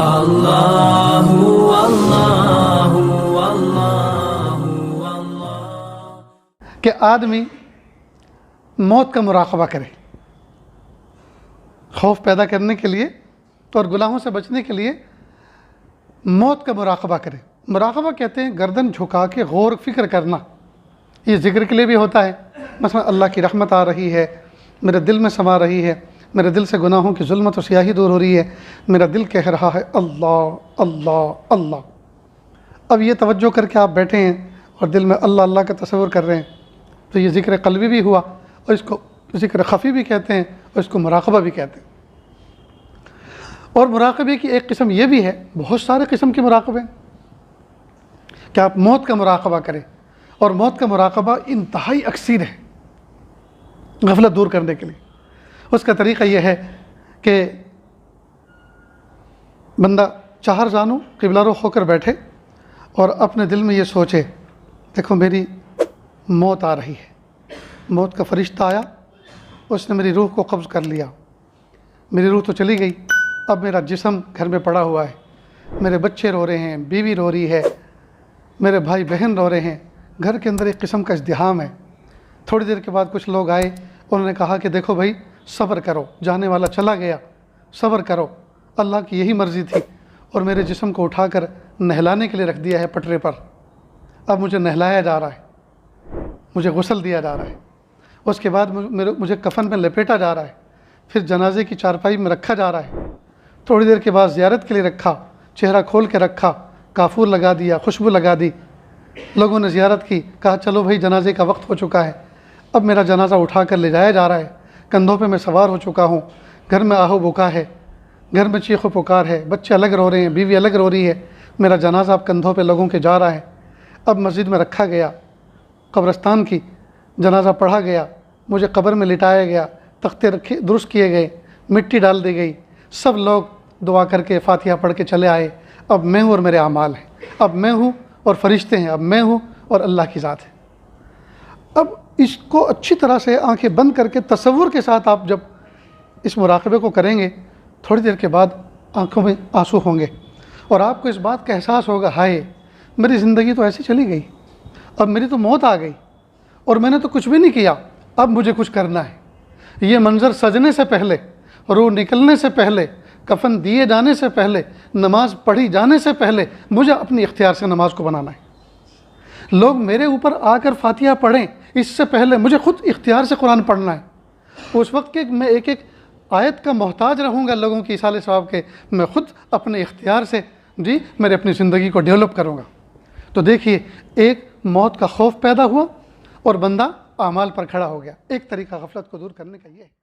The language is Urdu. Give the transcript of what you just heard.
اللہ اللہ اللہ کہ آدمی موت کا مراقبہ کرے، خوف پیدا کرنے کے لیے اور گناہوں سے بچنے کے لیے موت کا مراقبہ کرے۔ مراقبہ کہتے ہیں گردن جھکا کے غور فکر کرنا۔ یہ ذکر کے لیے بھی ہوتا ہے، مثلا اللہ کی رحمت آ رہی ہے، میرے دل میں سما رہی ہے، میرے دل سے گناہوں کی ظلمت و سیاہی دور ہو رہی ہے، میرا دل کہہ رہا ہے اللہ اللہ اللہ۔ اب یہ توجہ کر کے آپ بیٹھے ہیں اور دل میں اللہ اللہ کا تصور کر رہے ہیں، تو یہ ذکر قلبی بھی ہوا، اور اس کو ذکر خفی بھی کہتے ہیں، اور اس کو مراقبہ بھی کہتے ہیں۔ اور مراقبے کی ایک قسم یہ بھی ہے، بہت سارے قسم کے مراقبے کہ آپ موت کا مراقبہ کریں، اور موت کا مراقبہ انتہائی اکثر ہے غفلت دور کرنے کے لیے۔ اس کا طریقہ یہ ہے کہ بندہ چہار زانو قبلہ رخ ہو کر بیٹھے اور اپنے دل میں یہ سوچے، دیکھو میری موت آ رہی ہے، موت کا فرشتہ آیا، اس نے میری روح کو قبض کر لیا، میری روح تو چلی گئی، اب میرا جسم گھر میں پڑا ہوا ہے، میرے بچے رو رہے ہیں، بیوی رو رہی ہے، میرے بھائی بہن رو رہے ہیں، گھر کے اندر ایک قسم کا ازدحام ہے۔ تھوڑی دیر کے بعد کچھ لوگ آئے، انہوں نے کہا کہ دیکھو بھائی صبر کرو، جانے والا چلا گیا، صبر کرو، اللہ کی یہی مرضی تھی، اور میرے جسم کو اٹھا کر نہلانے کے لیے رکھ دیا ہے پٹرے پر، اب مجھے نہلایا جا رہا ہے، مجھے غسل دیا جا رہا ہے، اس کے بعد مجھے کفن میں لپیٹا جا رہا ہے، پھر جنازے کی چارپائی میں رکھا جا رہا ہے، تھوڑی دیر کے بعد زیارت کے لیے رکھا، چہرہ کھول کے رکھا، کافور لگا دیا، خوشبو لگا دی، لوگوں نے زیارت کی، کہا چلو بھائی جنازے کا وقت ہو چکا ہے، اب میرا جنازہ اٹھا کر لے جایا جا رہا ہے، کندھوں پہ میں سوار ہو چکا ہوں، گھر میں آہو بکا ہے، گھر میں چیخ و پکار ہے، بچے الگ رو رہے ہیں، بیوی الگ رو رہی ہے، میرا جنازہ اب کندھوں پہ لوگوں کے جا رہا ہے، اب مسجد میں رکھا گیا، قبرستان کی جنازہ پڑھا گیا، مجھے قبر میں لٹایا گیا، تختے رکھے درست کیے گئے، مٹی ڈال دی گئی، سب لوگ دعا کر کے فاتحہ پڑھ کے چلے آئے، اب میں ہوں اور میرے اعمال ہیں، اب میں ہوں اور فرشتے ہیں، اب میں ہوں اور اللہ کی ذات ہے۔ اب اس کو اچھی طرح سے آنکھیں بند کر کے تصور کے ساتھ آپ جب اس مراقبے کو کریں گے، تھوڑی دیر کے بعد آنکھوں میں آنسو ہوں گے، اور آپ کو اس بات کا احساس ہوگا، ہائے میری زندگی تو ایسی چلی گئی، اب میری تو موت آ گئی، اور میں نے تو کچھ بھی نہیں کیا، اب مجھے کچھ کرنا ہے۔ یہ منظر سجنے سے پہلے، روح نکلنے سے پہلے، کفن دیے جانے سے پہلے، نماز پڑھی جانے سے پہلے مجھے اپنی اختیار سے نماز کو بنانا ہے۔ لوگ میرے اوپر آ کر فاتحہ پڑھیں اس سے پہلے مجھے خود اختیار سے قرآن پڑھنا ہے۔ اس وقت کہ میں ایک ایک آیت کا محتاج رہوں گا لوگوں کی ایصال ثواب کے، میں خود اپنے اختیار سے میں اپنی زندگی کو ڈیولپ کروں گا۔ تو دیکھیے، ایک موت کا خوف پیدا ہوا اور بندہ اعمال پر کھڑا ہو گیا۔ ایک طریقہ غفلت کو دور کرنے کا یہ ہے۔